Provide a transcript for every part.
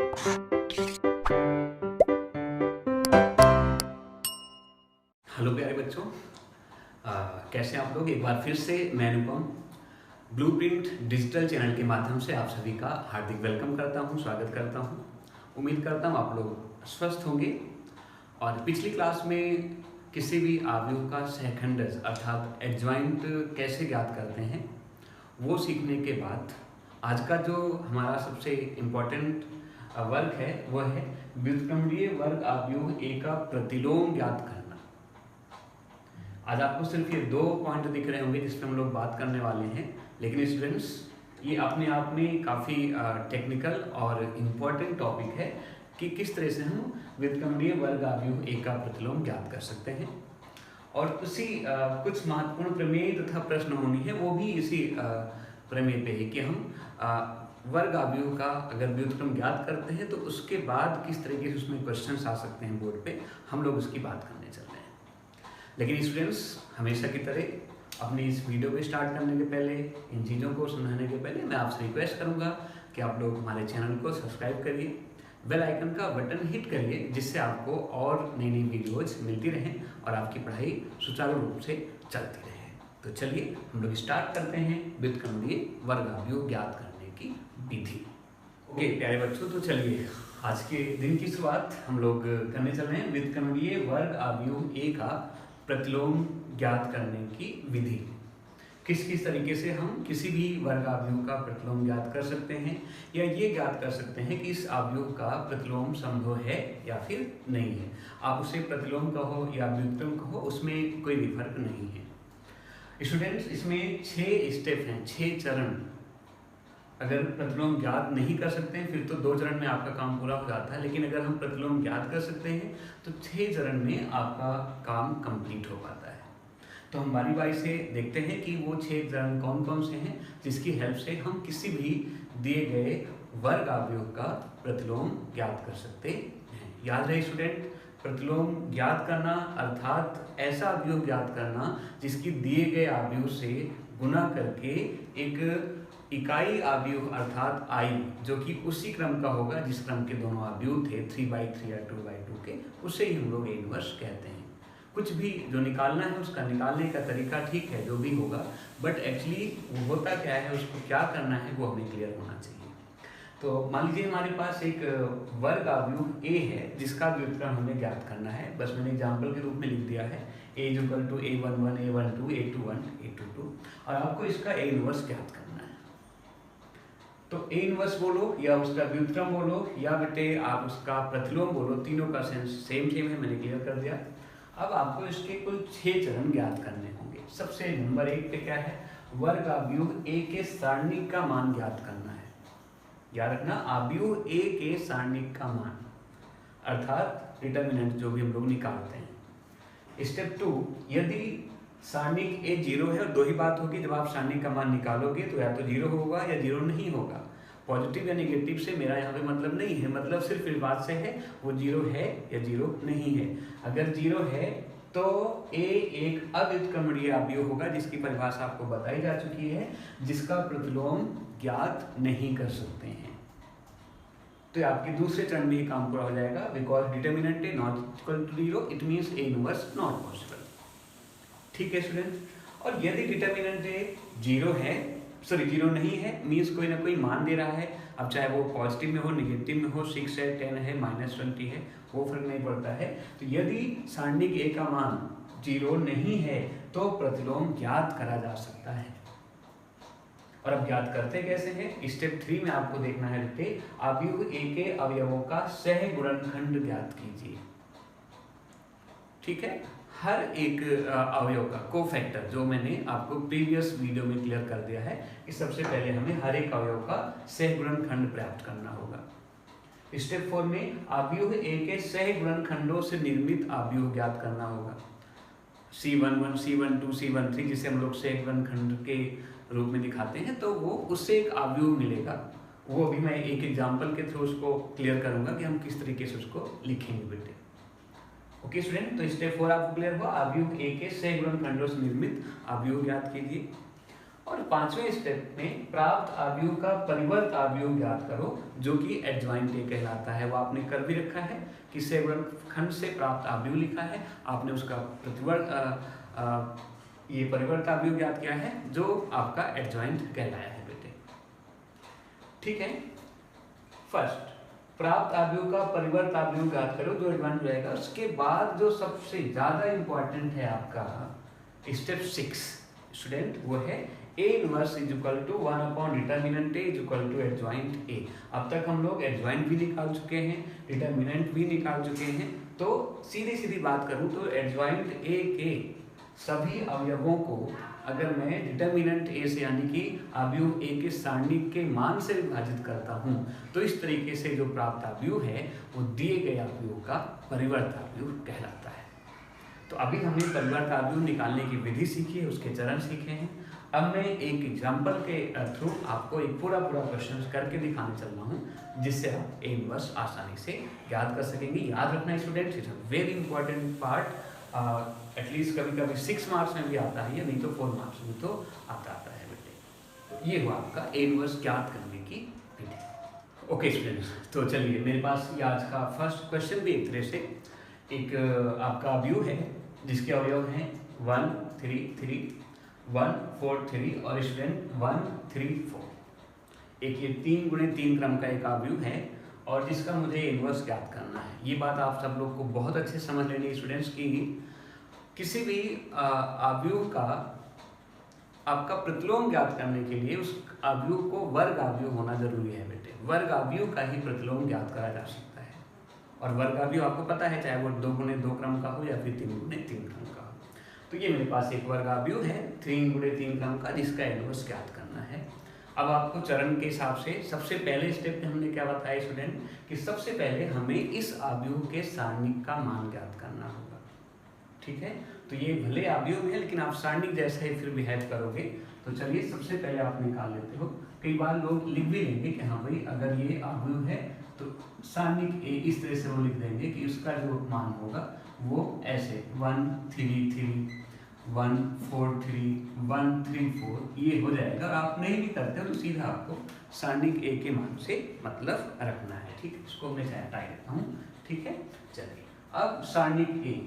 Hello प्यारे बच्चों, कैसे हैं आप लोग। एक बार फिर से मैं अनुपम ब्लूप्रिंट डिजिटल चैनल के माध्यम से आप सभी का हार्दिक वेलकम करता हूं, स्वागत करता हूं। उम्मीद करता हूं आप लोग स्वस्थ होंगे। और पिछली क्लास में किसी भी अवयव का सहखंडज अर्थात एडजॉइंट कैसे ज्ञात करते हैं वो सीखने के बाद आज का जो हमारा सबसे इम्पोर्टेंट वर्ग है वो है व्युत्क्रमणीय वर्ग अवयव ए का प्रतिलोम ज्ञात करना। आज आपको सिर्फ ये 2 पॉइंट दिख रहे होंगे जिस पर हम लोग बात करने वाले हैं, लेकिन स्टूडेंट्स ये अपने आप में काफ़ी टेक्निकल और इम्पोर्टेंट टॉपिक है कि किस तरह से हम व्युत्क्रमणीय वर्ग अवयव ए का प्रतिलोम ज्ञात कर सकते हैं। और उसी कुछ महत्वपूर्ण प्रमेय तथा प्रश्न होनी है, वो भी इसी प्रमेय पे है कि हम वर्ग अवयव का अगर व्युत्क्रम ज्ञात करते हैं तो उसके बाद किस तरीके से उसमें क्वेश्चंस आ सकते हैं बोर्ड पे, हम लोग उसकी बात करने चल रहे हैं। लेकिन स्टूडेंट्स हमेशा की तरह अपनी इस वीडियो को स्टार्ट करने के पहले, इन चीज़ों को समझाने के पहले मैं आपसे रिक्वेस्ट करूँगा कि आप लोग हमारे चैनल को सब्सक्राइब करिए, बेल आइकन का बटन हिट करिए, जिससे आपको और नई नई वीडियोज मिलती रहें और आपकी पढ़ाई सुचारू रूप से चलती रहे। तो चलिए हम लोग स्टार्ट करते हैं व्युत्क्रमणीय वर्ग अवयव ज्ञात करने की विधि। ओके प्यारे बच्चों, तो चलिए आज के दिन की शुरुआत हम लोग करने चल रहे हैं व्युत्क्रमणीय वर्ग अवयव ए का प्रतिलोम ज्ञात करने की विधि। किस किस तरीके से हम किसी भी वर्ग अवयव का प्रतिलोम ज्ञात कर सकते हैं या ये ज्ञात कर सकते हैं कि इस अवयव का प्रतिलोम संभव है या फिर नहीं है। आप उसे प्रतिलोम कहो या व्युत्क्रम कहो, उसमें कोई भी फर्क नहीं है। स्टूडेंट्स इसमें 6 स्टेप हैं, 6 चरण। अगर प्रतिलोम ज्ञात नहीं कर सकते हैं फिर तो 2 चरण में आपका काम पूरा हो जाता है, लेकिन अगर हम प्रतिलोम ज्ञात कर सकते हैं तो 6 चरण में आपका काम कंप्लीट हो पाता है। तो हम बारी बारी से देखते हैं कि वो 6 चरण कौन कौन से हैं जिसकी हेल्प से हम किसी भी दिए गए वर्ग अवयव का प्रतिलोम ज्ञात कर सकते हैं। याद रहे स्टूडेंट, प्रतिलोम ज्ञात करना अर्थात ऐसा अवयव ज्ञात करना जिसकी दिए गए अवयव से गुणा करके एक इकाई अवयव अर्थात आई, जो कि उसी क्रम का होगा जिस क्रम के दोनों अवयव थे 3/3 या 2/2 के, उसे ही हम लोग ए इनवर्स कहते हैं। कुछ भी जो निकालना है उसका निकालने का तरीका ठीक है जो भी होगा, बट एक्चुअली होता क्या है, उसको क्या करना है वो हमें क्लियर होना चाहिए। तो मान लीजिए हमारे पास एक वर्ग अवयव ए है जिसका व्युत्क्रम हमें ज्ञात करना है। बस मैंने एग्जाम्पल के रूप में लिख दिया है a = a11 a12 a21 a22, और आपको इसका ए इनवर्स ज्ञात करना है। तो ए इनवर्स बोलो या उसका व्युत्क्रम बोलो या बेटे आप उसका प्रतिलोम बोलो, तीनों का सेंस सेम है, मैंने क्लियर कर दिया। अब आपको इसके कुल 6 चरण ज्ञात करने होंगे। सबसे नंबर 1 पे क्या है, वर्ग अवयव ए के सारणिक का मान ज्ञात करना है। याद रखना, अवयव ए के सारणिक का मान अर्थात डिटर्मिनेंट जो भी हम लोग निकालते हैं। स्टेप 2, यदि सारणिक ए 0 है, और 2 ही बात होगी, जब आप सारणिक का मान निकालोगे तो या तो 0 होगा या 0 नहीं होगा। पॉजिटिव या नेगेटिव से मेरा यहाँ पे मतलब नहीं है, मतलब सिर्फ इस बात से है वो 0 है या 0 नहीं है। अगर 0 है तो ए एक अव्युत्क्रमणीय अवयव होगा जिसकी परिभाषा आपको बताई जा चुकी है, जिसका प्रतिलोम ज्ञात नहीं कर सकते हैं। तो आपके दूसरे चरण में ये काम पूरा हो जाएगा, because determinant A not equal to 0, it means A inverse not possible. ठीक है स्टूडेंट, और यदि डिटर्मिनेंट ए 0 नहीं है, मीन्स कोई ना कोई मान दे रहा है, अब चाहे वो पॉजिटिव में हो, नेगेटिव में हो, 6 है, 10 है, -20 है, वो फर्क नहीं पड़ता है। तो यदि सारणिक ए का मान 0 नहीं है तो प्रतिलोम ज्ञात करा जा सकता है। और अब ज्ञात करते कैसे हैं, स्टेप 3 में आपको देखना है बेटे, अवयव ए के अवयवों का सहगुणनखंड ज्ञात कीजिए। ठीक है, हर एक अवयव का कोफैक्टर जो मैंने आपको प्रीवियस वीडियो में क्लियर कर दिया है कि सबसे पहले हमें हर एक अवयव का सहगुणनखंड प्राप्त करना होगा। स्टेप 4 में अवयव ए के सहगुणनखंडों से निर्मित अवयव ज्ञात करना होगा। C11 C12 C13 जिसे हम लोग सहगुणनखंड के रूप में दिखाते हैं, तो वो उससे एक अवयव मिलेगा। वो अभी मैं एक एग्जाम्पल के थ्रू उसको क्लियर करूंगा कि हम किस तरीके से उसको लिखेंगे बेटे। ओके स्टूडेंट, तो स्टेप 4 आपको क्लियर हुआ, अवयव ए के सहगुणनखंडों से निर्मित अवयव ज्ञात कीजिए। और पांचवें स्टेप में प्राप्त आव्यूह का परिवर्त आव्यूह ज्ञात करो, जो कि एडजॉइंट ए कहलाता है। वो आपने कर भी रखा है कि गुणनखंड से प्राप्त आव्यूह लिखा है, आपने उसका प्रतिवर्त ये परिवर्त आव्यूह ज्ञात किया है, जो आपका एडजॉइंट कहलाया है बेटे। ठीक है, फर्स्ट प्राप्त आव्यूह का परिवर्त आव्यूह ज्ञात करो, जो एडजॉइंट रहेगा। उसके बाद जो सबसे ज्यादा इंपॉर्टेंट है आपका स्टेप 6 स्टूडेंट, वो है A inverse is equal to 1 upon determinant A is equal to adjoint A। अब तक हम लोग एडजॉइंट भी निकाल चुके हैं, डिटर्मिनेंट भी निकाल चुके हैं, तो सीधी सीधी बात करूं तो एडजॉइंट A के सभी अवयवों को अगर मैं डिटर्मिनेंट A से यानी कि आव्यूह A के सारणिक के मान से विभाजित करता हूं, तो इस तरीके से जो प्राप्त आव्यूह है वो दिए गए आव्यूह का परिवर्त आव्यूह कहलाता है। तो अभी हमने परिवर्त आव्यूह निकालने की विधि सीखी है, उसके चरण सीखे हैं। अब मैं एक एग्जाम्पल के थ्रू आपको एक पूरा क्वेश्चन करके दिखाने चल रहा हूँ, जिससे आप A इनवर्स आसानी से याद कर सकेंगे। याद रखना students, it's a very important part, at least कभी कभी 6 मार्क्स में भी आता है, या नहीं तो 4 मार्क्स में तो आता है बेटे। तो ये हुआ आपका A इनवर्स ज्ञात करने की विधि। ओके स्टूडेंट्स, तो चलिए मेरे पास ये आज का फर्स्ट क्वेश्चन भी एक तरह से एक आपका आव्यूह है जिसके अवयव हैं 1 3 3 1 4 3 और स्टूडेंट 1 3 4। एक ये 3 गुणे 3 क्रम का एक आव्यूह है और जिसका मुझे इनवर्स ज्ञात करना है। ये बात आप सब लोग को बहुत अच्छे समझ लेनी स्टूडेंट्स की किसी भी आव्यूह का आपका प्रतिलोम ज्ञात करने के लिए उस आव्यूह को वर्ग आव्यूह होना जरूरी है बेटे। वर्ग आव्यूह का ही प्रतिलोम ज्ञात करा जा सकता है, और वर्ग आव्यूह आपको पता है चाहे वो 2 गुणे 2 क्रम का हो या फिर 3 गुणे 3 क्रम का हो। तो ये मेरे पास एक वर्ग आव्यूह है 3 गुणे 3 क्रम का, जिसका इनवर्स ज्ञात करना है। अब आपको चरण के हिसाब से सबसे पहले स्टेप में हमने क्या बताया स्टूडेंट कि सबसे पहले हमें इस आव्यूह के सारणिक का मान ज्ञात करना होगा। ठीक है, तो ये भले आव्यूह में है लेकिन आप सारणिक जैसा ही फिर बिहेव करोगे। तो चलिए सबसे पहले आप निकाल लेते हो। कई बार लोग लिख भी लेंगे कि हाँ भाई अगर ये आव्यूह है तो सारणिक ए इस तरह से वो लिख देंगे कि उसका जो मान होगा वो ऐसे 1 3 3 1 4 3 1 3 4 ये हो जाएगा। और आप नहीं भी करते हो तो सीधा आपको सारणिक ए के मान से मतलब रखना है। ठीक है, इसको मैं हटा देता हूँ। ठीक है, चलिए अब सारणिक ए,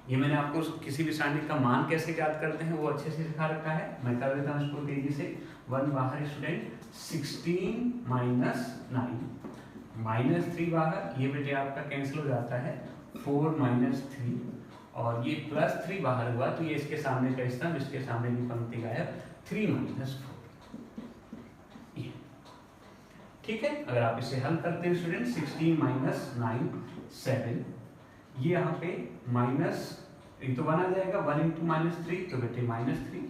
ये मैंने आपको किसी भी सारणिक का मान कैसे ज्ञात करते हैं वो अच्छे से सिखा रखा है। मैं कर देता हूँ इसको तेजी से। 1 बाहर स्टूडेंट 16 माइनस 9 माइनस 3 बाहर, ये बेटे आपका कैंसिल हो जाता है 4 माइनस 3 और ये प्लस 3 बाहर हुआ तो ये इसके सामने का स्तंभ, इसके सामने की पंक्ति गायब 3 माइनस 4। ठीक है, अगर आप इसे हल करते हैं स्टूडेंट 16 माइनस 9 7, ये यहाँ पे माइनस एक तो 1 आ जाएगा 1 इंटू माइनस 3 तो बेटे माइनस 3।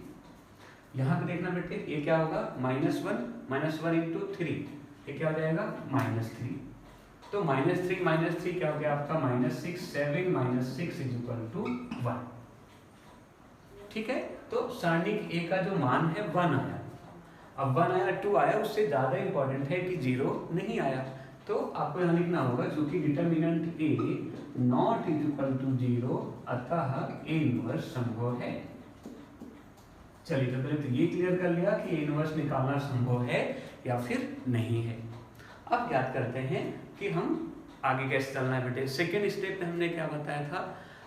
यहाँ पे देखना बेटे ये क्या होगा माइनस 1 इंटू 3 ये क्या हो जाएगा माइनस 3। तो माइनस 3 क्या हो गया आपका minus 6 7 minus 6 is equal to 1। ठीक है, तो सारणिक ए का जो मान है 1 आया। अब 1 आया 2 आया, उससे ज्यादा इंपॉर्टेंट है कि 0 नहीं आया। तो आपको यहाँ लिखना होगा क्योंकि determinant A not is equal to 0 अतः ए इनवर्स संभव है। चलिए तो पहले तो ये क्लियर कर लिया कि ए इनवर्स निकालना संभव है या फिर नहीं है। अब ज्ञात करते हैं कि हम आगे कैसे चलना है बेटे। सेकेंड स्टेप में हमने क्या बताया था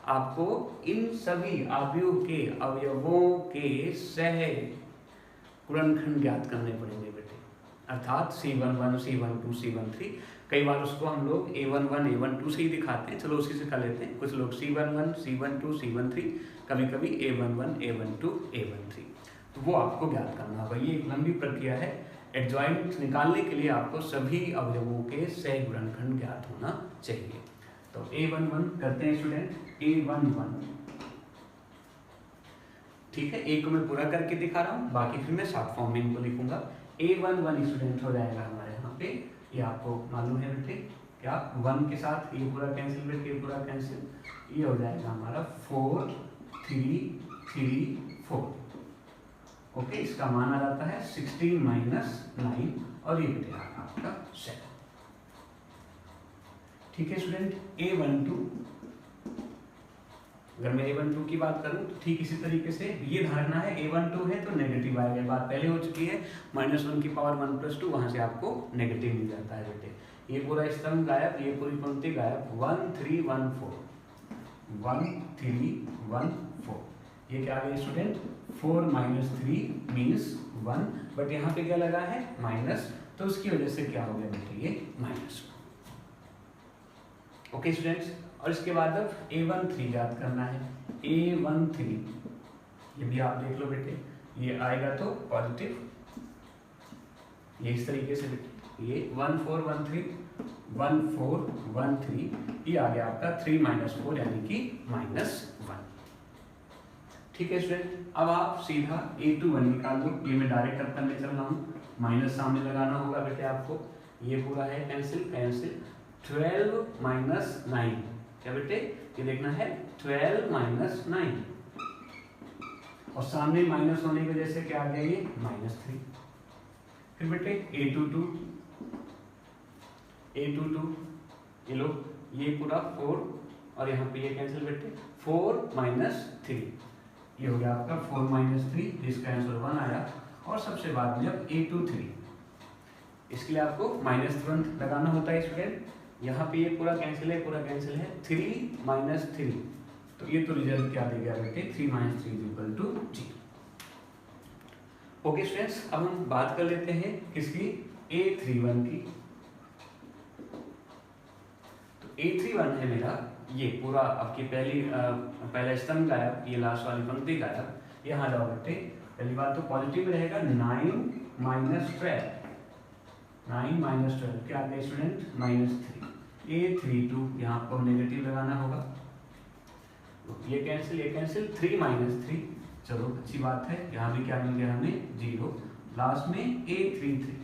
आपको, इन सभी आव्यूह के अवयवों के सह गुणनखंड ज्ञात करने पड़ेंगे बेटे, अर्थात C11 C12 C13। कई बार उसको हम लोग A11 A12 से ही दिखाते हैं, चलो उसी से कर लेते हैं। कुछ लोग C11 C12 C13, कभी कभी A11 A12 A13, तो वो आपको ज्ञात करना होगा। ये एक लंबी प्रक्रिया है। एडजॉइंट निकालने के लिए आपको सभी अवयवों के सह गुणनखंड ज्ञात होना चाहिए। तो A11 करते हैं स्टूडेंट A11। ठीक है, एक को मैं पूरा करके दिखा रहा हूँ, बाकी फिर मैं शॉर्ट फॉर्म में इनको लिखूंगा। A11 स्टूडेंट हो जाएगा हमारे यहाँ पे, ये आपको मालूम है बेटे क्या 1 के साथ ये पूरा कैंसिल बेटे, ये पूरा कैंसिल, ये हो जाएगा हमारा 4 3 3 4। ओके, इसका मान आ जाता है 16 माइनस 9 और ये बेटे आपका 7। ठीक है स्टूडेंट, A12 अगर मैं A12 की बात करूं तो ठीक इसी तरीके से ये धारणा है A12 है तो नेगेटिव आएगा, बात पहले हो चुकी है। -1 की पावर 1 + 2 वहाँ से आपको नेगेटिव मिल जाता है बेटे। ये पूरा स्तंभ गायब, ये पूरी पंक्ति गायब। 1 3 1 4 1 3 1 4 ये क्या आ गया स्टूडेंट? 4 - 3 मीन्स 1, बट यहाँ पे क्या लगा है माइनस, तो उसकी वजह से क्या हो गया बेटे ये -1। ओके स्टूडेंट्स, और इसके बाद अब A13 याद करना है। A13 ये भी आप देख लो बेटे, ये आएगा तो पॉजिटिव, ये इस तरीके से बेटे, ये 1 4 1 3 1 4 1 3 ये आ गया आपका 3 - 4 यानी कि -1। ठीक है स्टूडेंट, अब आप सीधा A21 निकाल दो। ये मैं डायरेक्ट करता में चल रहा हूँ, माइनस सामने लगाना होगा बेटे आपको। ये पूरा है कैंसिल कैंसिल, 12 - 9 क्या बेटे ये देखना है 12 - 9, और सामने माइनस होने की वजह से क्या आ गया ये -3। फिर बेटे A22 ये लो, ये पूरा 4 और यहाँ पे ये कैंसिल बेटे, 4 - 3 ये हो गया आपका 4 - 3, जिसका आंसर 1 आया। और सबसे बाद में अब A23 इसके लिए आपको -1 लगाना होता है स्टूडेंट। यहाँ पे ये पूरा कैंसिल है 3 - 3, तो ये तो रिजल्ट क्या दे गया बेटे 3 - 3 = 0। ओके स्टूडेंट्स, अब हम बात कर लेते हैं किसकी, A31 की। तो A31 है मेरा ये पूरा आपकी पहला स्तंभ गायब, ये लास्ट वाली पंक्ति गायब। यहाँ जाओ बेटे, पहली बात तो पॉजिटिव में रहेगा 9 - 12 9 - 12 क्या आ गया स्टूडेंट -3। A32 यहाँ आपको नेगेटिव लगाना होगा, ये कैंसिल 3 - 3 चलो अच्छी बात है। यहाँ भी क्या मिल गया हमें 0। लास्ट में A33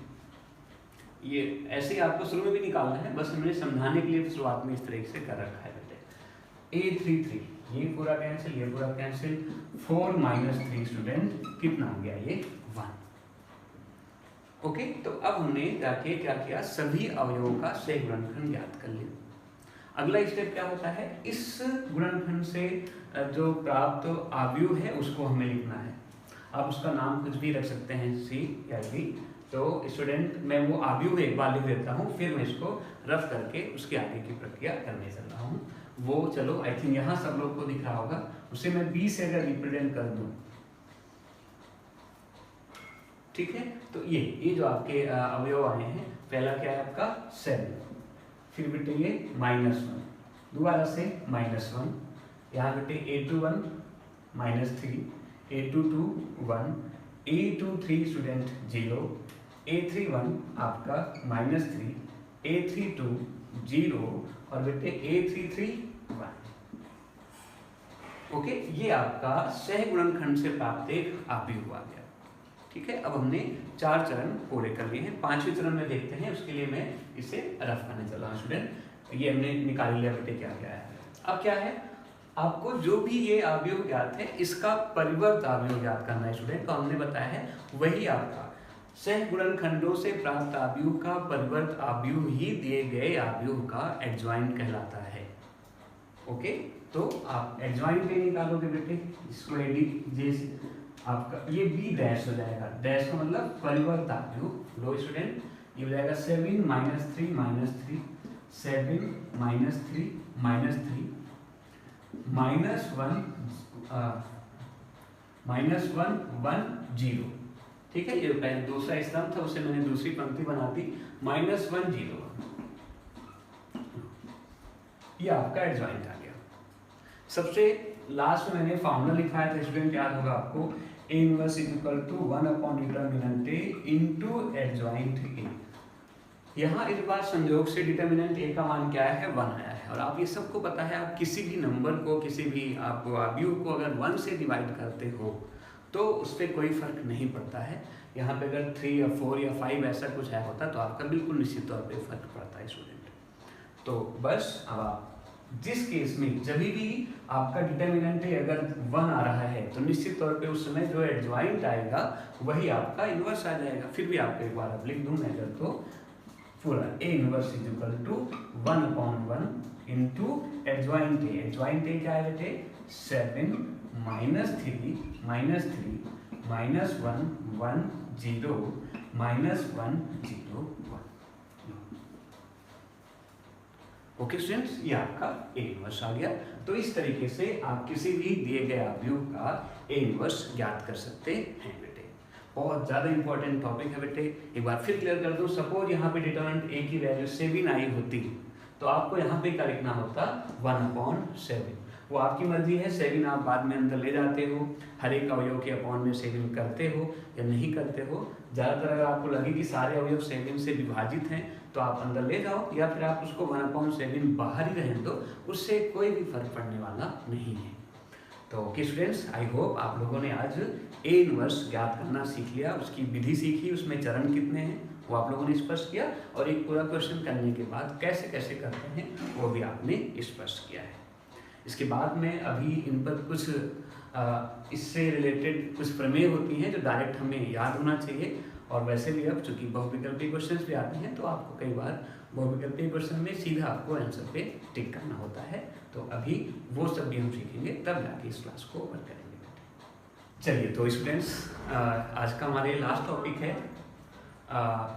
ये ऐसे ही आपको शुरू में भी निकालना है, बस हमने समझाने के लिए शुरुआत में इस तरीके से कर रखा है बेटे। A33 ये पूरा कैंसिल 4 - 3 स्टूडेंट कितना आ गया ये 1। ओके, तो अब हमने जाके क्या किया, सभी अवयवों का सह गुणनखंड ज्ञात कर लिया। अगला स्टेप क्या होता है, इस गुणनखंड से जो प्राप्त अवयव है उसको हमें लिखना है। आप उसका नाम कुछ भी रख सकते हैं, C या D। तो स्टूडेंट मैं वो अवयव एक बार लिख देता हूँ, फिर मैं इसको रफ करके उसके आगे की प्रक्रिया करने चल रहा हूँ। वो चलो आई थिंक यहाँ सब लोग को दिख रहा होगा, उसे मैं B से अगर रिप्रेजेंट कर दूँ, ठीक है। तो ये जो आपके अवयव आए हैं, पहला क्या है आपका 7, फिर बेटे ये -1, दोबारा से -1, यहाँ बेटे A21 -3, A22 1, A23 student 0, A31 आपका -3, A32 0 और बेटे A33 1। ओके, ये आपका सह गुणनखंड से प्राप्त एक अवयव आ गया। ठीक है, अब हमने 4 चरण पूरे कर लिए हैं, 5वें चरण में देखते हैं। उसके लिए मैं इसे रफ करने चला हूँ स्टूडेंट। ये हमने निकाल लिया बेटे क्या क्या है। अब क्या है, आपको जो भी ये अवयव ज्ञात है इसका परिवर्त अवयव ज्ञात करना है स्टूडेंट। तो हमने बताया है वही आपका सह गुणनखंडों से प्राप्त अवयव का परिवर्त अवयव ही दिए गए अवयव का एडजॉइंट कहलाता है। ओके, तो आप एडजॉइंट निकालोगे बेटे, इसको एडी आपका ये B डैश हो जाएगा, डैश का मतलब परिवर्त अवयव। लो स्टूडेंट, ये हो जाएगा 7 - 3 -3 7 - 3 -3 -1 1 0। ठीक है, ये पहले दूसरा स्तंभ था, उसे मैंने दूसरी पंक्ति बना दी, -1 0, ये आपका एडजॉइंट आ गया। सबसे लास्ट में मैंने फॉर्मूला लिखा था स्टूडेंट, याद होगा आपको, A inverse = 1/डिटर्मिनेंट A into adjoint A। यहाँ इस बार संयोग से डिटर्मिनेंट A का मान क्या है 1 आया है, और आप ये सबको पता है, आप किसी भी नंबर को, किसी भी आप अवयव को अगर 1 से डिवाइड करते हो तो उस पर कोई फर्क नहीं पड़ता है। यहाँ पे अगर 3 या 4 या 5 ऐसा कुछ है होता तो आपका बिल्कुल निश्चित तौर पे फर्क पड़ता है स्टूडेंट। तो बस अब आप जिस केस में जब भी आपका डिटर्मिनेंट अगर 1 आ रहा है तो निश्चित तौर पे उस समय जो एडजॉइंट आएगा वही आपका इन्वर्स आ जाएगा। फिर भी आपको एक बार अब लिख दूं मैं, अगर तो पूरा A inverse = 1/1 into adjoint A। Adjoint A क्या है बेटे 7 -3 -3 -1 1 0 -1 0 1। ओके स्टूडेंट्स, ये आपका ए इनवर्स आ गया। तो इस तरीके से आप किसी भी दिए गए आव्यूह का ए इनवर्स ज्ञात कर सकते हैं बेटे। बहुत ज़्यादा इंपॉर्टेंट टॉपिक है बेटे। एक बार फिर क्लियर कर दूं, सपोज यहाँ पे डिटर्मिनेंट ए की वैल्यू 7 आई होती तो आपको यहाँ पे क्या लिखना होता 1/7। वो आपकी मर्जी है, 7 आप बाद में अंदर ले जाते हो, हर एक अवयव के अपॉन में 7 करते हो या नहीं करते हो। ज़्यादातर अगर आपको लगे कि सारे अवयव 7 से विभाजित हैं तो आप अंदर ले जाओ, या फिर आप उसको 1/7 बाहर ही रहने दो, उससे कोई भी फर्क पड़ने वाला नहीं है। तो ओके स्टूडेंट्स, आई होप आप लोगों ने आज ए इनवर्स ज्ञात करना सीख लिया, उसकी विधि सीखी, उसमें चरण कितने हैं वो आप लोगों ने स्पष्ट किया, और एक पूरा क्वेश्चन करने के बाद कैसे कैसे करते हैं वो भी आपने स्पष्ट किया है। इसके बाद में अभी इन पर कुछ इससे रिलेटेड कुछ प्रमेय होती हैं जो डायरेक्ट हमें याद होना चाहिए, और वैसे भी अब चूंकि बहुविकल्पी क्वेश्चंस भी आते हैं तो आपको कई बार बहुविकल्पी क्वेश्चन में सीधा आपको आंसर पे टिक करना होता है। तो अभी वो सब भी हम सीखेंगे, तब जाके इस क्लास को ओवर करेंगे। चलिए तो स्टूडेंट्स, आज का हमारे लास्ट टॉपिक है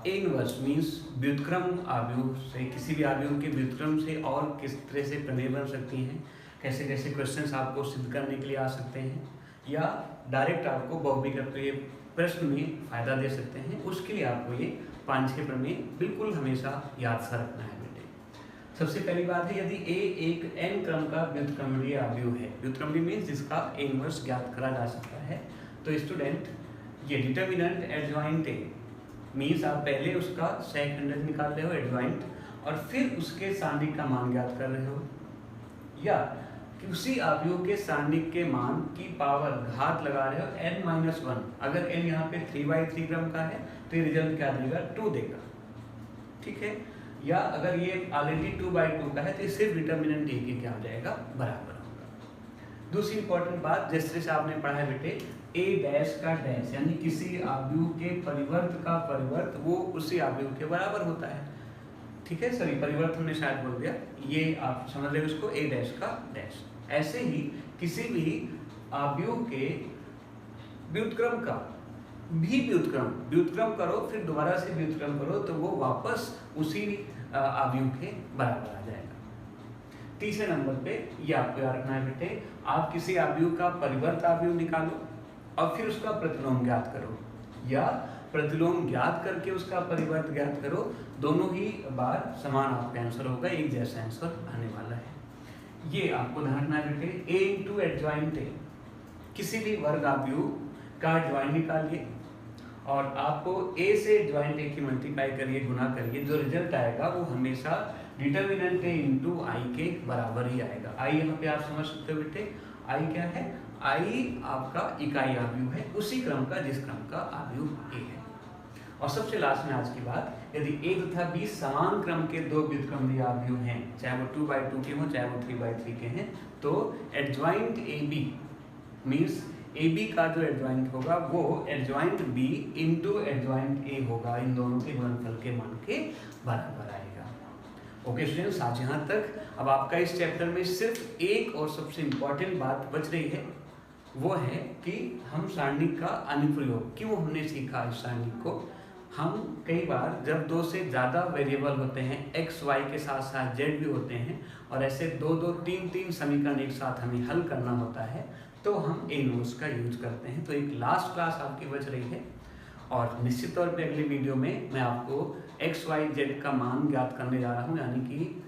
ए इनवर्स मीन्स व्युत्क्रम आव्यूह से, किसी भी आव्यूह के व्युत्क्रम से और किस तरह से प्रमेय बन सकती हैं, कैसे कैसे क्वेश्चंस आपको सिद्ध करने के लिए आ सकते हैं, या डायरेक्ट आपको बहुविकल्पीय प्रश्न में फायदा दे सकते हैं। उसके लिए आपको ये 5-6 प्रमेय बिल्कुल हमेशा याद सा रखना है बेटे। सबसे पहली बात है, यदि ए एक n क्रम का व्युत्क्रमणीय आव्यूह है, व्युत्क्रमणीय मीन्स जिसका ए इनवर्स ज्ञात करा जा सकता है, तो स्टूडेंट ये डिटर्मिनेंट एडजॉइंट ए मीन्स आप पहले उसका सहखंडक निकाल रहे हो एडजॉइंट, और फिर उसके सारणिक का मान ज्ञात कर रहे हो, या कि उसी आव्यूह के सारणिक के मान की पावर घात लगा रहे हो n-1। अगर n यहाँ पे 3/3 क्रम का है तो ये रिजल्ट क्या देगा 2 देगा, ठीक है। या अगर ये ऑलरेडी 2/2 का है तो ये सिर्फ डिटर्मिनेंट ए के क्या हो जाएगा बराबर होगा। दूसरी इंपॉर्टेंट बात, जिस तरह से आपने पढ़ा है बेटे, ए डैश का डैश यानी किसी आव्यूह के परिवर्त का परिवर्त वो उसी आव्यूह के बराबर होता है, ठीक है। सॉरी, परिवर्त हमने शायद बोल दिया, ये आप समझ रहे हो इसको, ए डैश का डैश। ऐसे ही किसी भी आव्यूह के व्युत्क्रम का भी व्युत्क्रम करो, फिर दोबारा से व्युत्क्रम करो तो वो वापस उसी आव्यूह के बराबर आ जाएगा। तीसरे नंबर पे ये आपको याद रखना है बेटे, आप किसी आव्यूह का परिवर्त आव्यूह निकालो और फिर उसका प्रतिलोम ज्ञात करो, या प्रतिलोम ज्ञात करके उसका परिवर्त ज्ञात करो, दोनों ही बार समान आपका आंसर होगा, एक जैसा आंसर आने वाला है। ये आपको ध्यान रखना है बेटे। ए इंटू एडजॉइंट ए, किसी भी वर्ग आव्यूह का एडजॉइंट निकालिए और आपको ए से एडजॉइंट ए की मल्टीप्लाई करिए, गुना करिए, जो रिजल्ट आएगा वो हमेशा डिटर्मिनेंट ए इंटू आई के बराबर ही आएगा। आई यहाँ पे आप समझ सकते हो बेटे, आई क्या है, आई आपका इकाई आव्यूह है, उसी क्रम का जिस क्रम का आव्यूह ए है। और सबसे लास्ट में आज की बात, यदि ए तथा बी समान क्रम के दो व्युत्क्रमणीय आव्यूह हैं, चाहे वो 2/2 के हों चाहे वो 3/3 के हैं, तो adjoint A B means A B का जो एडजॉइंट होगा वो adjoint B into adjoint A होगा, इन दोनों के गुणनफल के मान के बराबर आएगा। ओके स्टूडेंट्स, आज यहाँ तक। अब आपका इस चैप्टर में सिर्फ एक और सबसे इम्पॉर्टेंट बात बच रही है, वो है कि हम सारणिक का अनुप्रयोग क्यों हमने सीखा। इस सारणिक को हम कई बार जब 2 से ज़्यादा वेरिएबल होते हैं, x y के साथ साथ z भी होते हैं, और ऐसे 2-2 3-3 समीकरण एक साथ हमें हल करना होता है, तो हम ए इनवर्स का यूज करते हैं। तो एक लास्ट क्लास आपकी बच रही है, और निश्चित तौर पे अगली वीडियो में मैं आपको x y z का मान ज्ञात करने जा रहा हूँ, यानी कि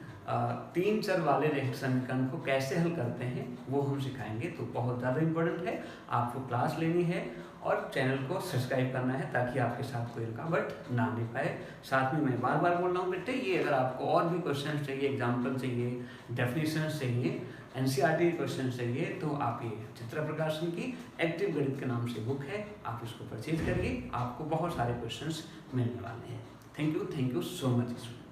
3 चर वाले रैखिक समीकरण को कैसे हल करते हैं वो हम सिखाएंगे। तो बहुत ज़्यादा इम्पोर्टेंट है, आपको क्लास लेनी है और चैनल को सब्सक्राइब करना है ताकि आपके साथ कोई रुकावट ना ले पाए। साथ में मैं बार बार बोल रहा हूँ बेटे, ये अगर आपको और भी क्वेश्चन चाहिए, एग्जाम्पल चाहिए, डेफिनेशन चाहिए, एनसीईआरटी क्वेश्चन चाहिए, तो आप ये चित्रा प्रकाशन की एक्टिव गणित के नाम से बुक है, आप इसको परचेज करिए, आपको बहुत सारे क्वेश्चन मिलने वाले हैं। Thank you so much.